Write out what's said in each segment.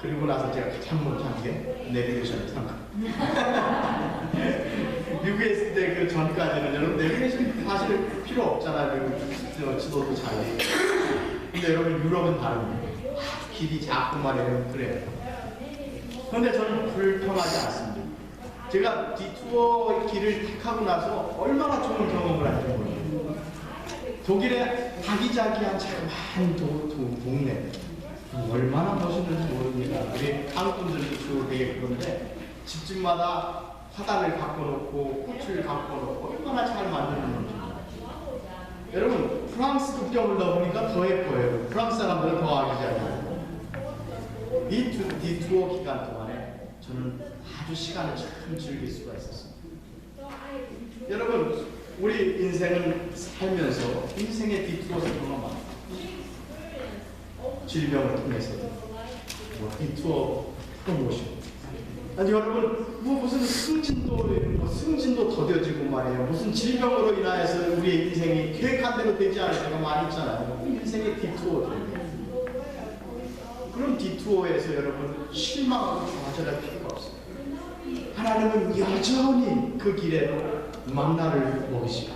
그리고 나서 제가 가장 못한 게 내비게이션 트렁크. 미국에 있을 때 그 전까지는 여러분 내비게이션 사실 필요 없잖아요. 미국 지도도 잘 돼. 근데 여러분 유럽은 다릅니다. 길이 작고 말이에요. 그래요. 그런데 저는 불편하지 않습니다. 제가 디투어 길을 택하고 나서 얼마나 좋은 경험을 할지 모르겠어요. 독일의 아기자기한 자그마한 동네. 얼마나 멋있는지 모릅니다. 우리 한국 분들도 주로 되게 그런데 집집마다 화단을 갖고 놓고 꽃을 갖고 놓고 얼마나 잘 만드는지. 여러분 프랑스 국경을 넣어보니까 더 예뻐요. 프랑스 사람들은 더 아기자기해요. 이 투어 기간 동안에 저는 아주 시간을 참 즐길 수가 있었습니다. 여러분 우리 인생은 살면서 인생의 디투어를 경험합니다. 질병을 통해서도 디투어 프로모션. 아니 여러분 무슨 승진도 더뎌지고 말이에요. 무슨 질병으로 인하여서 우리의 인생이 계획한 대로 되지 않을 때가 많이 있잖아요. 인생의 디투어들. 그런 디투어에서 여러분 실망하고 좌절할 필요가 없어요. 하나님은 여전히 그 길에도 만나를 먹이시고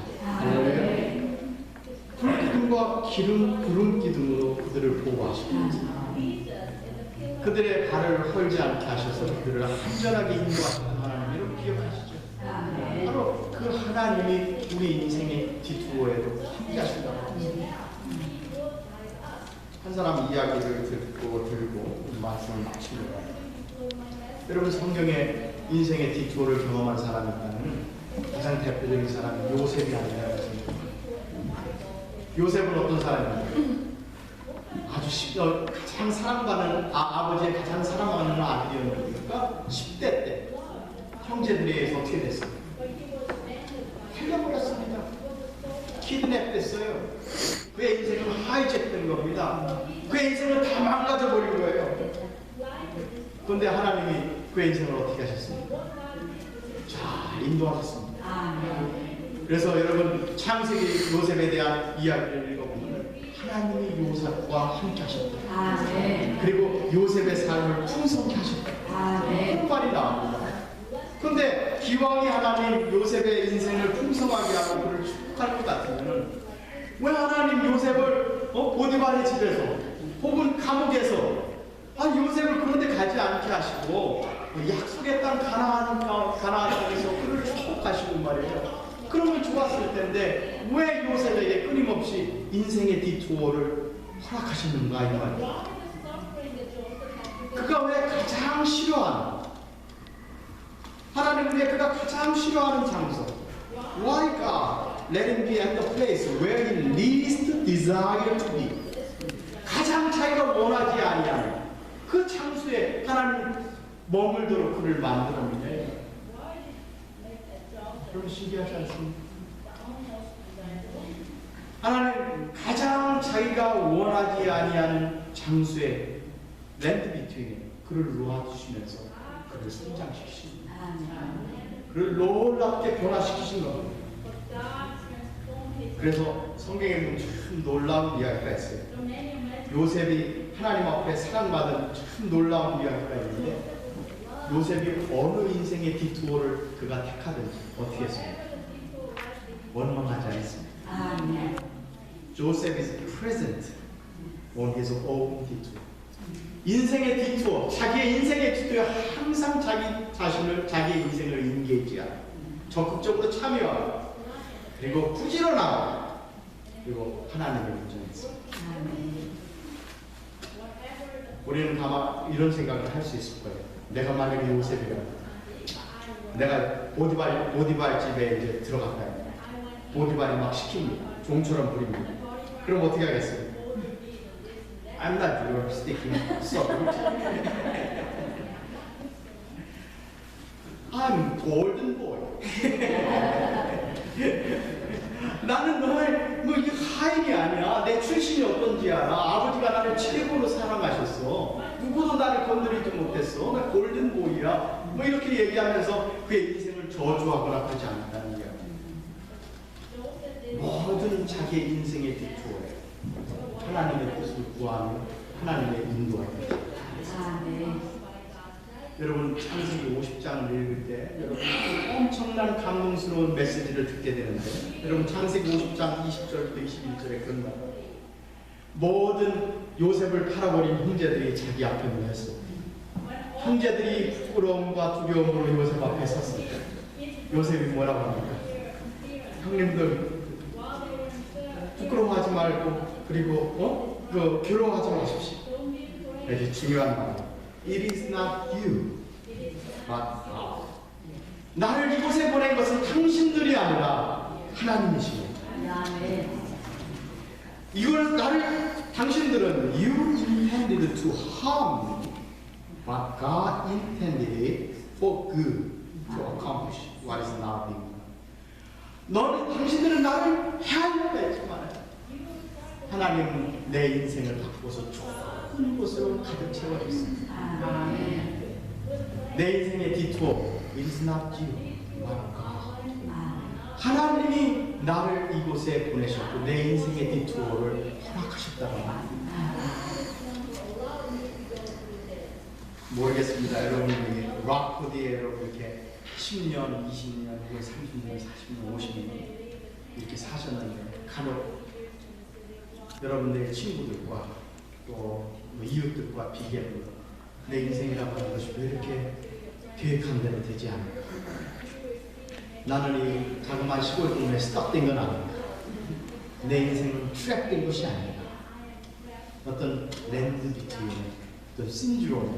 불기둥과 구름 기둥으로 그들을 보호하시고 그들의 발을 헐지 않게 하셔서 그들을 안전하게 인도하시는 하나님을 기억하시죠. 바로 그 하나님이 우리 인생의 디투어에도 함께 하신다고 합니다. 한 사람 이야기를 들고 말씀을 마칩니다. 여러분 성경에 인생의 디투어를 경험한 사람이 있다면 가장 대표적인 사람이 요셉이 아니라 생각합니다. 요셉은 어떤 사람입니까? 가장 사랑받는 아버지의 가장 사랑하는 아들이었는데니까 10대 때 형제들에 의해서 어떻게 됐어요? 살려버렸습니다. 키드냅 됐어요. 그의 인생은 하이잭된 겁니다. 그의 인생은 다 망가져 버린 거예요. 그런데 하나님이 그의 인생을 어떻게 하셨습니까? 잘 인도하셨습니다. 그래서 여러분 창세기 요셉에 대한 이야기를 읽어보면 하나님이 요셉과 함께 하셨다. 그리고 요셉의 삶을 풍성케 하셨다. 폭발이 나옵니다. 그런데 기왕이 하나님 요셉의 인생을 풍성하게 하고 그를 축복할 것 같으면 왜 하나님 요셉을 보디발의 집에서 혹은 감옥에서 요셉을 그런 데 가지 않게 하시고 약속의 땅 가나안 땅에서 그를 축복하시고 말이에요. 그러면 좋았을 텐데 왜 요셉에게 끊임없이 인생의 디투어를 허락하시는가 이 말이에요. 그가 왜 가장 싫어하는 하나님 왜 그가 가장 싫어하는 장소 Why God let him be at the place where he least desired to be 가장 자기가 원하지 아니하는 그 장소에 하나님 머물도록 그를 만들었는데 여러분 신기하지 않습니까? 하나님 가장 자기가 원하지 아니하는 장소에 랜드 비트윈에 그를 놓아주시면서 그를 성장시키십니다. 그를 놀랍게 변화시키신 겁니다. 그래서 성경에 보면 참 놀라운 이야기가 있어요. 요셉이 하나님 앞에 사랑받은 참 놀라운 이야기가 있는데 요셉이 어느 인생의 디투어를 그가 택하든지 어떻게 했습니까? 원망하지 않습니다. Joseph is present on his own detour. 인생의 디투어, 자기의 인생의 디투어에 항상 자기의 인생을 인게이지하고 적극적으로 참여하고 그리고 부지런하고 그리고 하나님을 인정했습니다. 우리는 아마 이런 생각을 할 수 있을 거예요. 내가 만약에 요셉이라면 내가 보디발 집에 이제 들어갈까요? 보디발이 막 시킵니다. 종처럼 부립니다. 그럼 어떻게 하겠어요? I'm not your sticking servant. I'm golden boy. 나는 너의 이 하인이 아니야. 내 출신이 어떤지 알아. 아버지가 나를 최고로 사랑하셨어. 누구도 나를 건드리지 못했어. 나 골든보이야. 이렇게 얘기하면서 그의 인생을 저주하거나 그러지 않는다는 이야기. 모든 자기의 인생의 디투어에 하나님의 뜻을 구하며 하나님의 인도하게 됩니다. 여러분 창세기 50장을 읽을 때 여러분 엄청난 감동스러운 메시지를 듣게 되는데 여러분 창세기 50장 20절부터 21절에 그런 말 모든 요셉을 팔아버린 형제들이 자기 앞에 모였어. 형제들이 부끄러움과 두려움으로 요셉 앞에 섰을 때 요셉이 뭐라고 합니까? 형님들 부끄러워하지 말고 그리고 괴로워하지 마십시오. 아주 중요한 말이에요. It is not you, but God. 나를 이곳에 보낸 것은 당신들이 아니라 하나님이십니다. 이걸 당신들은 you intended to harm me, but God intended it for good to accomplish what is now being done. 당신들은 나를 해하려고 했지만 하나님은 내 인생을 바꾸어서 좋은 곳으로 가득 채워줬습니다. 내 인생의 디토어 It is not you, but God. 하나님이 나를 이곳에 보내셨고 내 인생의 디토어를 허락하셨다고 합니다. 모르겠습니다. 여러분이 락포드에 여러분 이렇게 10년, 20년, 30년, 40년, 50년 이렇게 사셨는데 간혹 여러분들의 친구들과 또 이웃들과 비교하고 내 인생이라고 하는 것이 왜 이렇게 계획한 대로 되지 않을까? 나는 이 자그마한 시골 동네에 스탑된 건 아닌가? 내 인생은 트랩된 것이 아닌가? 어떤 랜드 비트윈의 어떤 신드롬에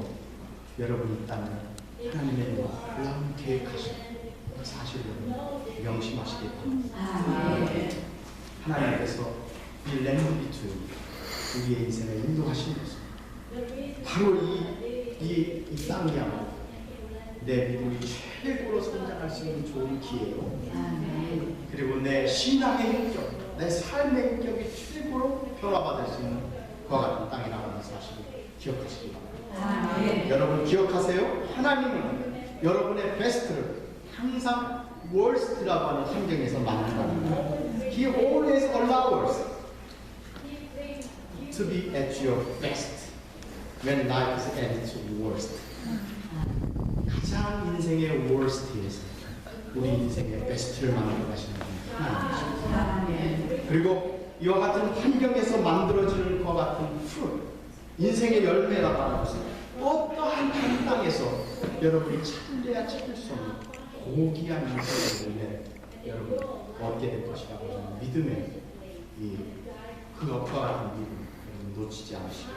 여러분이 있다면 하나님의 놀라운 계획하신 사실을 명심하시기 바랍니다. 하나님께서 이 랜드 비트윈 우리의 인생을 인도하시는 것입니다. 바로 이 땅이야말로 내 믿음이 최고로 성장할 수 있는 좋은 기회요. 그리고 내 신앙의 인격, 내 삶의 인격이 최고로 변화받을 수 있는 그와 같은 땅이라는 사실을 기억하시기 바랍니다. 여러분 기억하세요. 하나님은 여러분의 베스트를 항상 worst라고 하는 환경에서 만든다는 거예요. He always allows to be at your best when life is at its worst. 가장 인생의 worst에서 우리 인생의 베스트를 만들어 가시는 분이 하나님이십니다. 그리고 이와 같은 환경에서 만들어지는 것과 같은 fruit, 인생의 열매라고 하는 것은 어떠한 다른 땅에서 여러분이 찾을래야 찾을 수 없는 고귀한 인생의 열매를 여러분 얻게 될 것이라고 저는 믿음의 그 것과 같은 믿음 여러분 놓치지 않으시고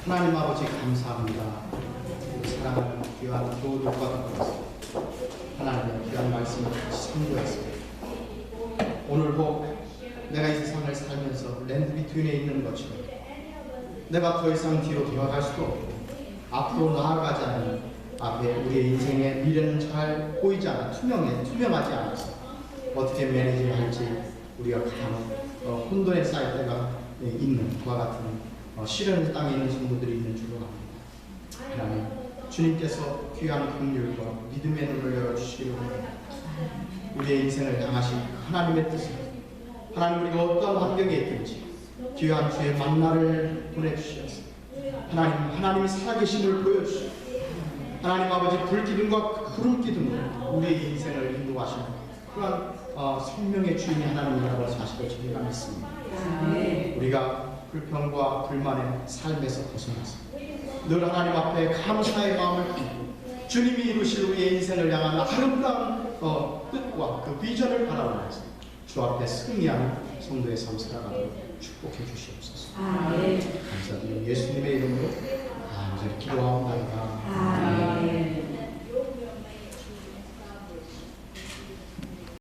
하나님 아버지 감사합니다. 사랑하는 귀한 교우들과 같이 하나님의 귀한 말씀을 같이 선고했습니다. 오늘도 내가 이 세상을 살면서 랜드 비트윈에 있는 것처럼 내가 더 이상 뒤로 돌아갈 수도 없고 앞으로 나아가지 않는 앞에 우리의 인생의 미래는 잘 보이지 않아 투명하지 않아서 어떻게 매니지를 할지 우리가 가장 혼돈에 쌓일 때가 있는 그와 같은 시련 땅에 있는 성도들이 있는 줄로 압니다. 하나님 주님께서 귀한 긍휼과 믿음의 눈을 열어주시기로 합니다. 우리의 인생을 향하신 하나님의 뜻을 하나님 우리가 어떤 환경에 있든지 귀한 주의 만나를 보내주시옵소서. 하나님이 살아계심을 보여주시고 하나님 아버지 불기둥과 구름기둥으로 우리의 인생을 인도하시는 그러한 생명의 주인이 하나님이라고 사실을 저희가 믿습니다. 우리가 불평과 불만의 삶에서 벗어나서 늘 하나님 앞에 감사의 마음을 품고 주님이 이루실 우리의 인생을 향한 아름다운 뜻과 그 비전을 바라보면서 주 앞에 승리하는 성도의 삶 살아가도록 축복해 주시옵소서. 감사드리며 예수님의 이름으로